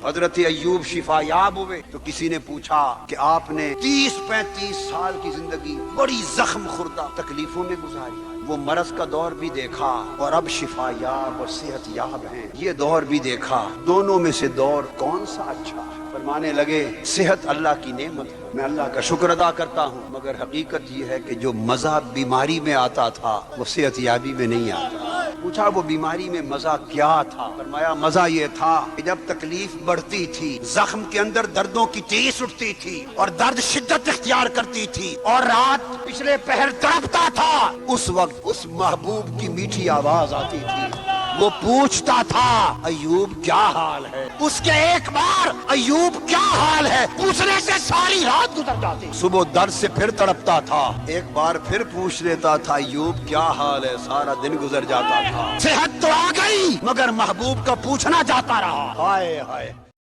حضرت ایوب شفا یاب ہوئے تو کسی نے پوچھا کہ آپ نے 30-35 سال کی زندگی بڑی زخم خوردہ تکلیفوں میں گزاری، وہ مرض کا دور بھی دیکھا اور اب شفا یاب اور صحت یاب ہیں، یہ دور بھی دیکھا، دونوں میں سے دور کون سا اچھا ہے؟ فرمانے لگے صحت اللہ کی نعمت ہے، میں اللہ کا شکر ادا کرتا ہوں، مگر حقیقت یہ ہے کہ جو مزہ بیماری میں آتا تھا وہ صحت یابی میں نہیں آتا۔ پوچھا وہ بیماری میں مزہ کیا تھا؟ فرمایا مزہ یہ تھا کہ جب تکلیف بڑھتی تھی، زخم کے اندر دردوں کی ٹیس اٹھتی تھی اور درد شدت اختیار کرتی تھی اور رات پچھلے پہر تڑپتا تھا، اس وقت اس محبوب کی میٹھی آواز آتی تھی، وہ پوچھتا تھا ایوب کیا حال ہے؟ اس کے ایک بار ایوب کیا حال ہے پوچھنے سے ساری رات گزر جاتی، صبح درد سے پھر تڑپتا تھا، ایک بار پھر پوچھ لیتا تھا ایوب کیا حال ہے، سارا دن گزر جاتا تھا۔ صحت تو آ گئی مگر محبوب کا پوچھنا جاتا رہا۔ ہائے ہائے۔